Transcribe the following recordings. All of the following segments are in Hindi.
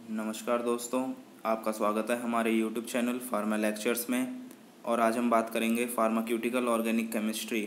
नमस्कार दोस्तों, आपका स्वागत है हमारे YouTube चैनल फार्मा लेक्चर्स में। और आज हम बात करेंगे फार्माक्यूटिकल ऑर्गेनिक केमिस्ट्री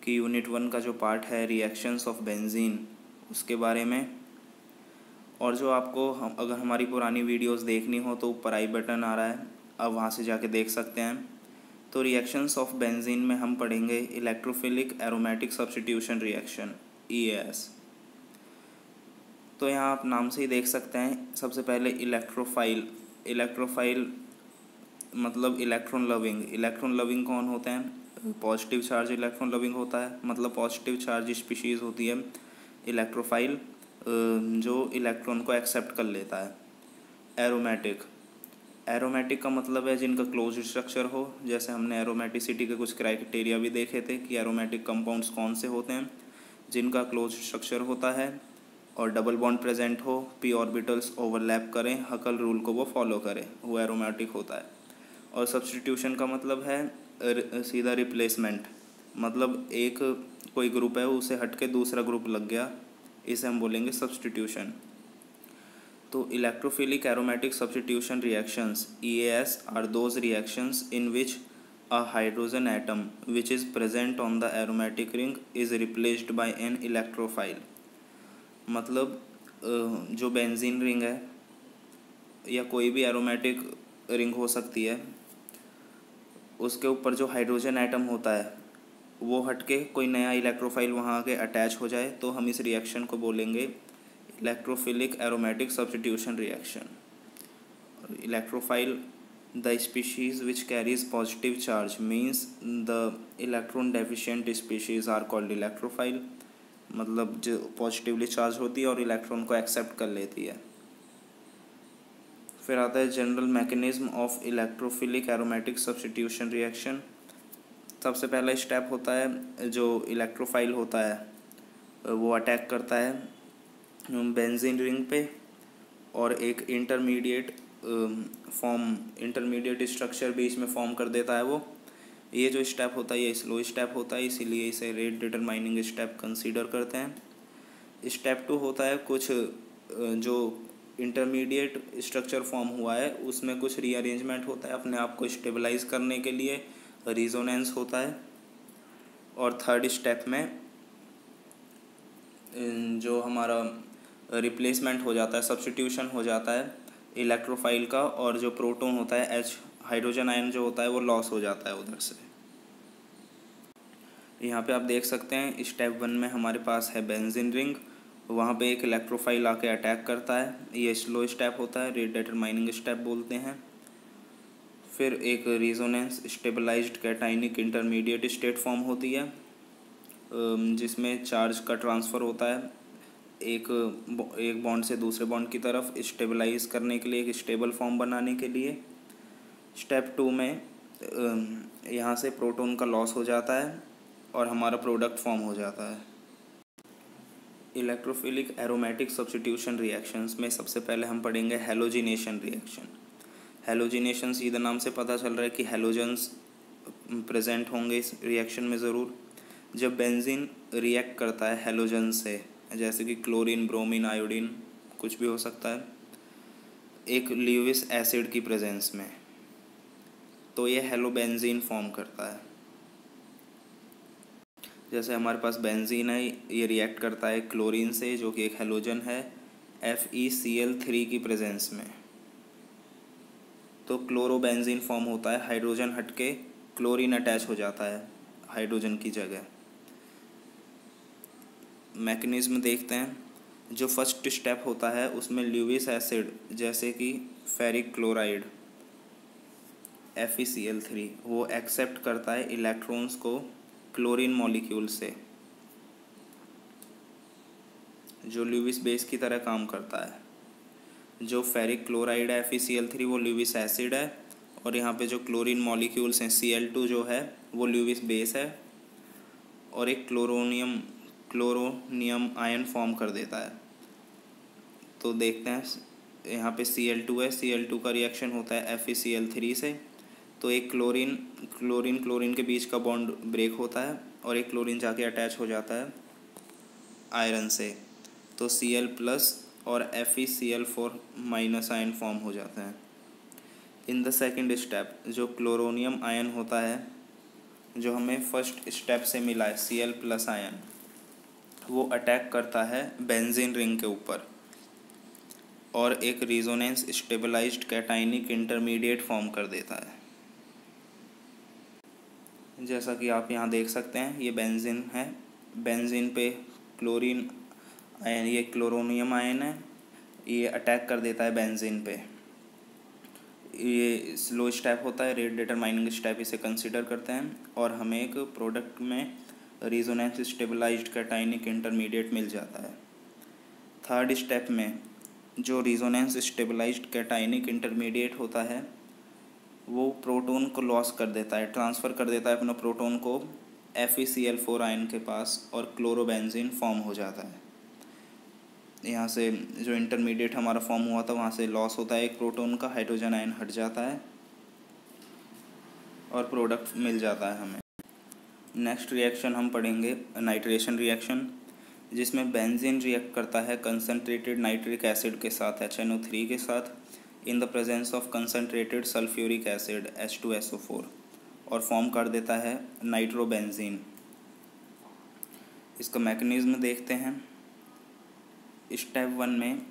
की यूनिट 1 का जो पार्ट है रिएक्शंस ऑफ बेंजीन, उसके बारे में। और जो आपको अगर हमारी पुरानी वीडियोस देखनी हो तो ऊपर आई बटन आ रहा है, अब वहाँ से जाके देख सकते हैं। तो रिएक्शंस ऑफ बेंजीन में हम पढ़ेंगे electrophilic aromatic substitution reaction EAS। तो यहाँ आप नाम से ही देख सकते हैं। सबसे पहले इलेक्ट्रोफाइल मतलब इलेक्ट्रॉन लविंग कौन होते हैं? पॉजिटिव चार्ज इलेक्ट्रॉन लविंग होता है, मतलब पॉजिटिव चार्ज स्पीशीज़ होती है इलेक्ट्रोफाइल, जो इलेक्ट्रॉन को एक्सेप्ट कर लेता है। एरोमेटिक का मतलब है जिनका क्लोज स्ट्रक्चर हो। जैसे हमने एरोमेटिसिटी के कुछ क्राइटेरिया भी देखे थे कि एरोमेटिक कंपाउंड्स कौन से होते हैं, जिनका क्लोज स्ट्रक्चर होता है और डबल बॉन्ड प्रेजेंट हो, पी ऑर्बिटल्स ओवरलैप करें, हकल रूल को वो फॉलो करें, वो एरोमेटिक होता है। और सब्स्टिट्यूशन का मतलब है सीधा रिप्लेसमेंट, मतलब एक कोई ग्रुप है उसे हट के दूसरा ग्रुप लग गया, इसे हम बोलेंगे सब्स्टिट्यूशन। तो electrophilic aromatic substitution reactions EAS are those reactions in which a hydrogen atom which is present on the aromatic ring is replaced by an electrophile। मतलब जो बेंजीन रिंग है या कोई भी एरोमेटिक रिंग हो सकती है, उसके ऊपर जो हाइड्रोजन एटम होता है वो हटके कोई नया इलेक्ट्रोफाइल वहाँ आके अटैच हो जाए, तो हम इस रिएक्शन को बोलेंगे electrophilic aromatic substitution reaction. Electrophile the species which carries positive charge means the electron deficient species are called electrophile, मतलब जो पॉजिटिवली चार्ज होती है और इलेक्ट्रॉन को एक्सेप्ट कर लेती है। फिर आता है general mechanism of electrophilic aromatic substitution reaction. सबसे पहला स्टेप होता है जो इलेक्ट्रोफाइल होता है वो अटैक करता है बेंजीन रिंग पे और एक इंटरमीडिएट स्ट्रक्चर बीच में फॉर्म कर देता है वो। ये जो स्टेप होता है ये स्लो स्टेप होता है, इसीलिए इसे रेट डिटरमाइनिंग स्टेप कंसीडर करते हैं। स्टेप 2 होता है कुछ जो इंटरमीडिएट स्ट्रक्चर फॉर्म हुआ है उसमें कुछ रीअरेंजमेंट होता है अपने आप को स्टेबलाइज करने के लिए, रिजोनेंस होता है। और थर्ड स्टेप में जो हमारा रिप्लेसमेंट हो जाता है, सब्स्टिट्यूशन हो जाता है इलेक्ट्रोफाइल का, और जो प्रोटॉन होता है H हाइड्रोजन आयन जो होता है वो लॉस हो जाता है उधर से। यहाँ पे आप देख सकते हैं स्टेप 1 में हमारे पास है बेंजीन रिंग, वहाँ पे एक इलेक्ट्रोफाइल आके अटैक करता है, ये स्लो स्टेप होता है, रेट डिटरमाइनिंग स्टेप बोलते हैं। फिर एक resonance stabilised cationic intermediate state form होती है जिसमें चार्ज का ट्रांसफ़र होता है एक बॉन्ड से दूसरे बॉन्ड की तरफ स्टेबलाइज करने के लिए, एक स्टेबल फॉर्म बनाने के लिए। स्टेप 2 में यहाँ से प्रोटॉन का लॉस हो जाता है और हमारा प्रोडक्ट फॉर्म हो जाता है। इलेक्ट्रोफिलिक एरोमेटिक सब्स्टिट्यूशन रिएक्शंस में सबसे पहले हम पढ़ेंगे हैलोजिनेशन रिएक्शन। हैलोजिनेशन सीधा नाम से पता चल रहा है कि हैलोजन्स प्रेजेंट होंगे इस रिएक्शन में ज़रूर। जब बेंजीन रिएक्ट करता है हैलोजन से, जैसे कि क्लोरीन, ब्रोमीन, आयोडीन, कुछ भी हो सकता है, एक ल्यूविस एसिड की प्रेजेंस में, तो ये हेलोबेंजीन फॉर्म करता है। जैसे हमारे पास बेंजीन है, ये रिएक्ट करता है क्लोरीन से जो कि एक हेलोजन है FeCl3 की प्रेजेंस में, तो क्लोरोबेंजीन फॉर्म होता है, हाइड्रोजन हटके क्लोरीन अटैच हो जाता है हाइड्रोजन की जगह। मैकेनिज्म देखते हैं। जो फर्स्ट स्टेप होता है उसमें ल्यूविस एसिड जैसे कि फेरिक क्लोराइड FeCl3 वो एक्सेप्ट करता है इलेक्ट्रॉन्स को क्लोरीन मॉलिक्यूल से, जो ल्यूविस बेस की तरह काम करता है। जो फेरिक क्लोराइड है FeCl3 वो ल्यूविस एसिड है, और यहाँ पे जो क्लोरीन मॉलिक्यूल्स हैं Cl2 जो है वो ल्यूविस बेस है, और एक क्लोरोनियम आयन फॉर्म कर देता है। तो देखते हैं यहाँ पे Cl2 है, Cl2 का रिएक्शन होता है FeCl3 से, तो एक क्लोरीन के बीच का बॉन्ड ब्रेक होता है और एक क्लोरीन जाके अटैच हो जाता है आयरन से, तो Cl+ और FeCl4 माइनस आयन फॉर्म हो जाता है। इन द सेकेंड स्टेप जो क्लोरोनियम आयन होता है, जो हमें फर्स्ट स्टेप से मिला है Cl+ आयन, वो अटैक करता है बेंजीन रिंग के ऊपर और एक resonance stabilised cationic intermediate form कर देता है। जैसा कि आप यहाँ देख सकते हैं, ये बेंजीन है, बेंजीन पे क्लोरीन आयन, ये क्लोरोनियम आयन है, ये अटैक कर देता है बेंजीन पे। ये स्लो स्टेप होता है, रेट डिटरमाइनिंग स्टेप इसे कंसीडर करते हैं और हमें एक प्रोडक्ट में रिजोनेंस स्टेबलाइज्ड कैटाइनिक इंटरमीडिएट मिल जाता है। थर्ड स्टेप में जो रिजोनेंस स्टेबलाइज्ड कैटाइनिक इंटरमीडिएट होता है, वो प्रोटॉन को लॉस कर देता है, ट्रांसफ़र कर देता है अपना प्रोटॉन को FeCl4 आयन के पास और क्लोरोबेंजीन फॉर्म हो जाता है। यहाँ से जो इंटरमीडिएट हमारा फॉर्म हुआ था वहाँ से लॉस होता है एक प्रोटॉन का, हाइड्रोजन आयन हट जाता है और प्रोडक्ट मिल जाता है हमें। नेक्स्ट रिएक्शन हम पढ़ेंगे नाइट्रेशन रिएक्शन, जिसमें बेंजीन रिएक्ट करता है कंसनट्रेटेड नाइट्रिक एसिड के साथ HNO3 के साथ in the presence of concentrated sulphuric acid H2SO4 और फॉर्म कर देता है नाइट्रोबेंजीन। इसका मैकेनिज्म देखते हैं। स्टेप 1 में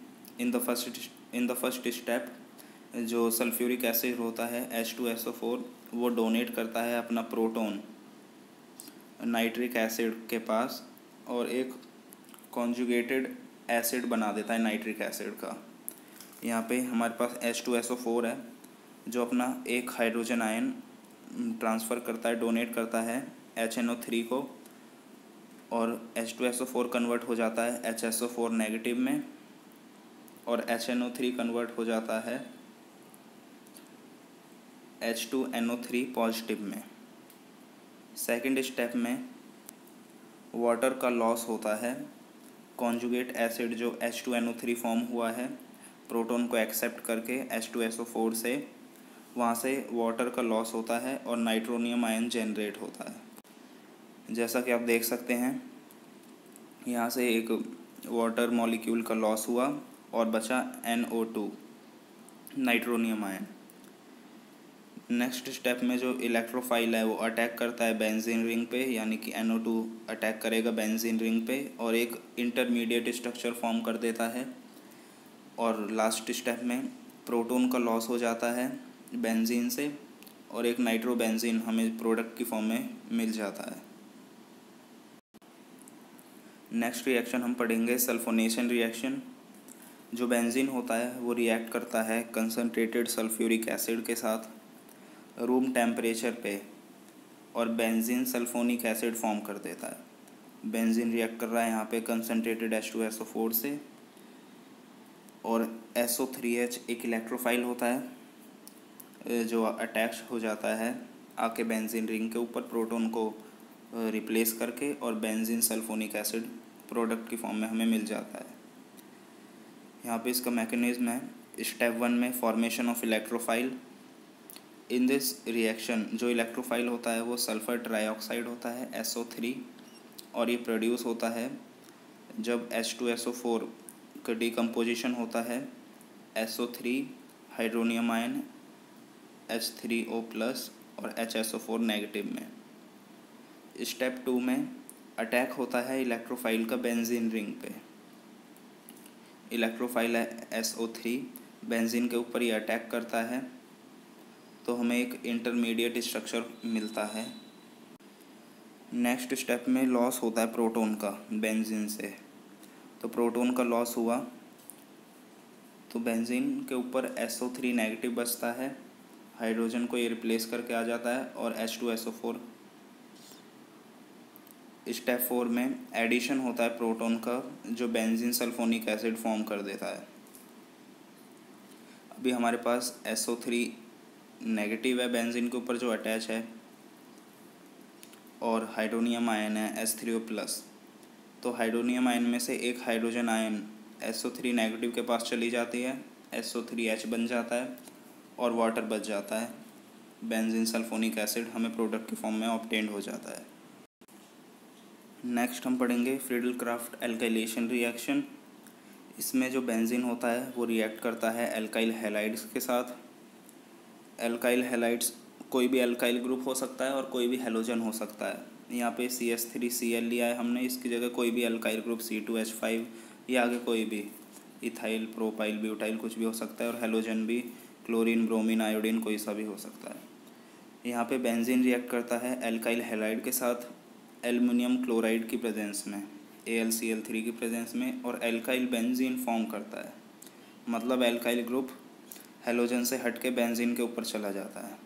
इन द फर्स्ट स्टेप जो सल्फ्यूरिक एसिड होता है H2SO4, वो डोनेट करता है अपना प्रोटॉन नाइट्रिक एसिड के पास और एक कॉन्जुगेटेड एसिड बना देता है नाइट्रिक एसिड का। यहाँ पे हमारे पास H2SO4 है जो अपना एक हाइड्रोजन आयन ट्रांसफ़र करता है, डोनेट करता है HNO3 को और H2SO4 कन्वर्ट हो जाता है HSO4 नेगेटिव में और HNO3 कन्वर्ट हो जाता है H2NO3 पॉजिटिव में। सेकंड स्टेप में वाटर का लॉस होता है, कॉन्जुगेट एसिड जो H2NO3 फॉर्म हुआ है प्रोटॉन को एक्सेप्ट करके H2SO4 से, वहाँ से वाटर का लॉस होता है और नाइट्रोनियम आयन जनरेट होता है। जैसा कि आप देख सकते हैं, यहाँ से एक वाटर मॉलिक्यूल का लॉस हुआ और बचा NO2 nitronium ion. Next step में जो इलेक्ट्रोफाइल है वो अटैक करता है बेंजीन रिंग पे, यानी कि NO2 अटैक करेगा बेंजीन रिंग पे और एक इंटरमीडिएट स्ट्रक्चर फॉर्म कर देता है। और लास्ट स्टेप में प्रोटॉन का लॉस हो जाता है बेंजीन से और एक नाइट्रोबेंजीन हमें प्रोडक्ट की फॉर्म में मिल जाता है। नेक्स्ट रिएक्शन हम पढ़ेंगे सल्फोनेशन रिएक्शन। जो बेंजीन होता है वो रिएक्ट करता है कंसनट्रेटेड सल्फ्यूरिक एसिड के साथ रूम टेम्परेचर पे और बेंजीन सल्फोनिक एसिड फॉर्म कर देता है। बेंजीन रिएक्ट कर रहा है यहाँ पे कंसनट्रेटेड H2SO4 से और SO3H एक इलेक्ट्रोफाइल होता है जो अटैच हो जाता है आके बेंजीन रिंग के ऊपर प्रोटॉन को रिप्लेस करके और बेंजीन सल्फोनिक एसिड प्रोडक्ट की फॉर्म में हमें मिल जाता है। यहाँ पे इसका मैकेनिज्म है, स्टेप 1 में formation of electrophile. In this reaction जो इलेक्ट्रोफाइल होता है वो सल्फर ट्राइऑक्साइड होता है SO3 और ये प्रोड्यूस होता है जब H2SO4 का डिकम्पोजिशन होता है SO3 हाइड्रोनियम आयन H3O+ और HSO4 नेगेटिव में। स्टेप 2 में अटैक होता है इलेक्ट्रोफाइल का बेंजीन रिंग पे। इलेक्ट्रोफाइल है SO3, बेंजीन के ऊपर ये अटैक करता है तो हमें एक इंटरमीडिएट स्ट्रक्चर मिलता है। नेक्स्ट स्टेप में लॉस होता है प्रोटॉन का बेंजीन से, तो प्रोटॉन का लॉस हुआ तो बेंजीन के ऊपर SO3 नेगेटिव बचता है, हाइड्रोजन को ये रिप्लेस करके आ जाता है और H2SO4। स्टेप 4 में एडिशन होता है प्रोटॉन का जो बेंजीन सल्फोनिक एसिड फॉर्म कर देता है। अभी हमारे पास SO3 नेगेटिव है बेंजीन के ऊपर जो अटैच है और हाइड्रोनियम आयन है H3O+, तो हाइड्रोनियम आयन में से एक हाइड्रोजन आयन SO3 नेगेटिव के पास चली जाती है, SO3H बन जाता है और वाटर बच जाता है, बेंजीन सल्फोनिक एसिड हमें प्रोडक्ट की फॉर्म में ऑब्टेन्ड हो जाता है। नेक्स्ट हम पढ़ेंगे फ्रीडल क्राफ्ट एल्काइलेशन रिएक्शन। इसमें जो बेंजीन होता है वो रिएक्ट करता है एल्काइल हैलाइड्स के साथ। एल्काइल हैलाइड्स कोई भी एल्काइल ग्रुप हो सकता है और कोई भी हैलोजन हो सकता है। यहाँ पे CH3Cl लिया है हमने, इसकी जगह कोई भी एल्काइल ग्रुप C2H5 या आगे कोई भी इथाइल, प्रोपाइल, ब्यूटाइल कुछ भी हो सकता है, और हैलोजन भी क्लोरीन, ब्रोमीन, आयोडीन कोई सा भी हो सकता है। यहाँ पे बेंजीन रिएक्ट करता है एल्काइल हैलाइड के साथ एल्युमिनियम क्लोराइड की प्रेजेंस में, AlCl3 की प्रेजेंस में, और एल्काइल बेंजीन फॉर्म करता है। मतलब एल्काइल ग्रुप हैलोजन से हट के बेंजीन के ऊपर चला जाता है।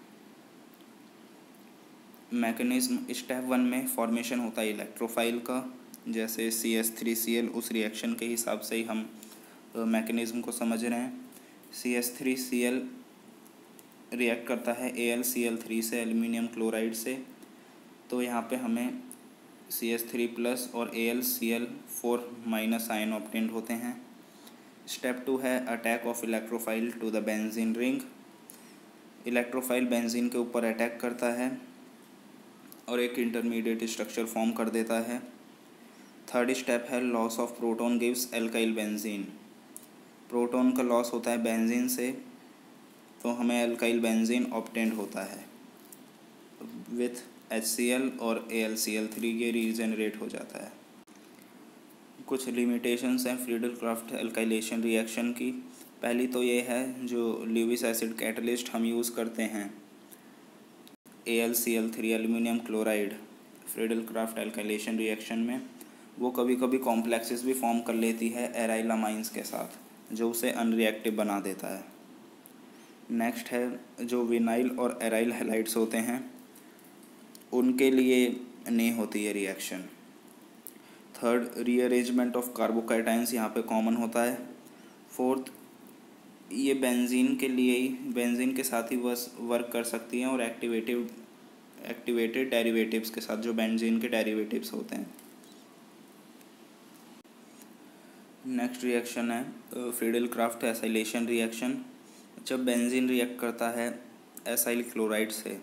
मैकेनिज्म स्टेप 1 में फॉर्मेशन होता है इलेक्ट्रोफाइल का, जैसे CH3Cl, उस रिएक्शन के हिसाब से ही हम मैकेनिज्म को समझ रहे हैं। CH3Cl रिएक्ट करता है AlCl3 से, एल्युमिनियम क्लोराइड से, तो यहाँ पे हमें CH3+ और AlCl4- आयन ऑब्टेन्ड होते हैं। स्टेप 2 है attack of electrophile to the benzene ring. Electrophile benzene के ऊपर अटैक करता है और एक इंटरमीडिएट स्ट्रक्चर फॉर्म कर देता है। थर्ड स्टेप है loss of proton gives alkyl benzene. Proton का लॉस होता है बेंजीन से, तो हमें एल्काइल बेंजीन ऑब्टेन्ड होता है विथ HCl और AlCl3 ये रीजनरेट हो जाता है। कुछ लिमिटेशंस हैं फ्रीडल-क्राफ्ट एल्काइलेशन रिएक्शन की। पहली तो ये है, जो ल्यूविस एसिड कैटलिस्ट हम यूज़ करते हैं AlCl3 aluminium chloride Friedel-Crafts alkylation reaction में, वो कभी कभी कॉम्प्लेक्सेस भी फॉर्म कर लेती है एराइल अमाइंस के साथ, जो उसे अनरिएक्टिव बना देता है। नेक्स्ट है जो विनाइल और एराइल हैलाइड्स होते हैं, उनके लिए नहीं होती है रिएक्शन। थर्ड, रीअरेंजमेंट ऑफ कार्बोकैटाइंस यहाँ पे कॉमन होता है। फोर्थ, ये बेंजीन के लिए ही, बेंजीन के साथ ही बस वर्क कर सकती हैं और एक्टिवेटेड डेरिवेटिव्स के साथ, जो बेंजीन के डेरिवेटिव्स होते हैं। नेक्स्ट रिएक्शन है फ्रीडल-क्राफ्ट एसाइलेशन रिएक्शन। जब बेंजीन रिएक्ट करता है एसाइल क्लोराइड से,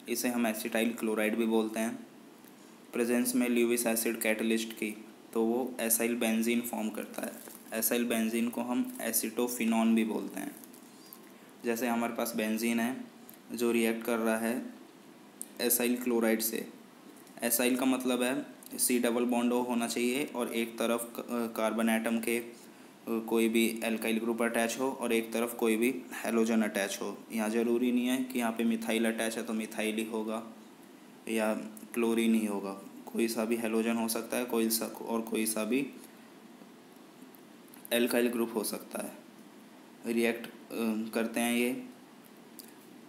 इसे हम एसिटाइल क्लोराइड भी बोलते हैं, प्रेजेंस में ल्यूविस एसिड कैटलिस्ट की, तो वो एसाइल बेंजीन फॉर्म करता है। एसाइल बेंजीन को हम एसिटोफिनॉन भी बोलते हैं। जैसे हमारे पास बेंजीन है जो रिएक्ट कर रहा है एसाइल क्लोराइड से। एसाइल का मतलब है C+O होना चाहिए और एक तरफ कार्बन एटम के कोई भी एल्काइल ग्रुप अटैच हो और एक तरफ कोई भी हैलोजन अटैच हो। यहाँ ज़रूरी नहीं है कि यहाँ पे मिथाइल अटैच है तो मिथाइल ही होगा या क्लोरीन ही होगा, कोई सा भी हैलोजन हो सकता है, कोई सा भी एल्काइल ग्रुप हो सकता है। रिएक्ट करते हैं ये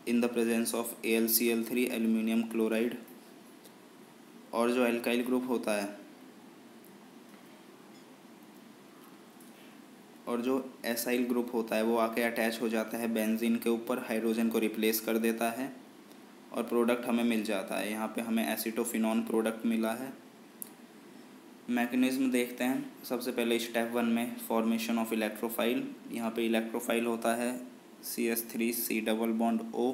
in the presence of AlCl3 aluminium chloride, और जो एल्काइल ग्रुप होता है और जो एसाइल ग्रुप होता है वो आके अटैच हो जाता है बेंजीन के ऊपर, हाइड्रोजन को रिप्लेस कर देता है और प्रोडक्ट हमें मिल जाता है। यहाँ पे हमें एसिटोफिनॉन प्रोडक्ट मिला है। मैकेनिज्म देखते हैं। सबसे पहले स्टेप 1 में फॉर्मेशन ऑफ इलेक्ट्रोफाइल। यहाँ पे इलेक्ट्रोफाइल होता है CH3C+O,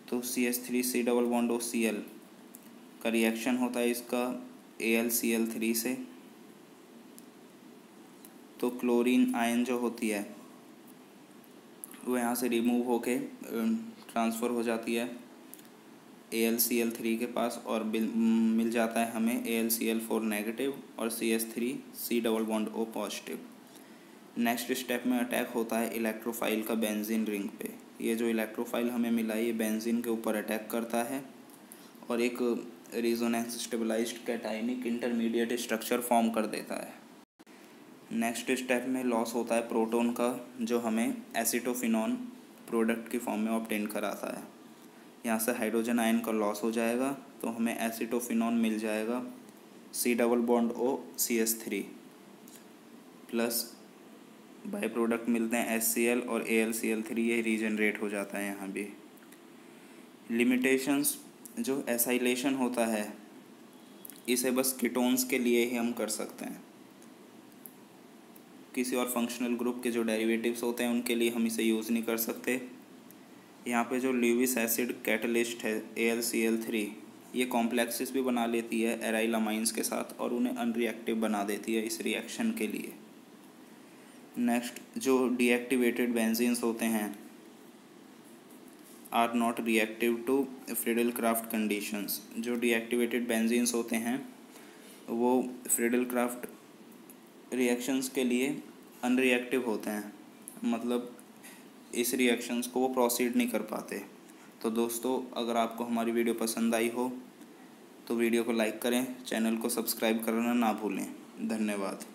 तो CH3C+OCl का रिएक्शन होता है इसका AlCl3 से, तो क्लोरीन आयन जो होती है वो यहाँ से रिमूव होके ट्रांसफ़र हो जाती है AlCl3 के पास और मिल जाता है हमें AlCl4- और CH3C+O पॉजिटिव। नेक्स्ट स्टेप में अटैक होता है इलेक्ट्रोफाइल का बेंजीन रिंग पे। ये जो इलेक्ट्रोफाइल हमें मिला है ये बेंजीन के ऊपर अटैक करता है और एक resonance stabilised cationic intermediate structure form कर देता है। नेक्स्ट स्टेप में लॉस होता है प्रोटॉन का, जो हमें एसिटोफिनॉन प्रोडक्ट की फॉर्म में ऑब्टेन कराता है। यहाँ से हाइड्रोजन आयन का लॉस हो जाएगा तो हमें एसिटोफिनॉन मिल जाएगा C+O CH3 plus by product मिलते हैं HCl और AlCl3, ये रीजनरेट हो जाता है यहाँ भी। लिमिटेशंस, जो एसाइलेशन होता है इसे बस कीटोन्स के लिए ही हम कर सकते हैं, किसी और फंक्शनल ग्रुप के जो डेरिवेटिव्स होते हैं उनके लिए हम इसे यूज़ नहीं कर सकते। यहाँ पे जो ल्यूविस एसिड कैटलिस्ट है AlCl3, ये कॉम्प्लेक्सेस भी बना लेती है एराइल अमाइंस के साथ और उन्हें अनरिएक्टिव बना देती है इस रिएक्शन के लिए। नेक्स्ट, जो डीएक्टिवेटेड बेंजीन्स होते हैं are not reactive to Friedel Crafts conditions. जो डीएक्टिवेटेड बेंजीन्स होते हैं वो फ्रीडल क्राफ्ट रिएक्शंस के लिए अनरिएक्टिव होते हैं, मतलब इस रिएक्शंस को वो प्रोसीड नहीं कर पाते। तो दोस्तों, अगर आपको हमारी वीडियो पसंद आई हो तो वीडियो को लाइक करें, चैनल को सब्सक्राइब करना ना भूलें। धन्यवाद।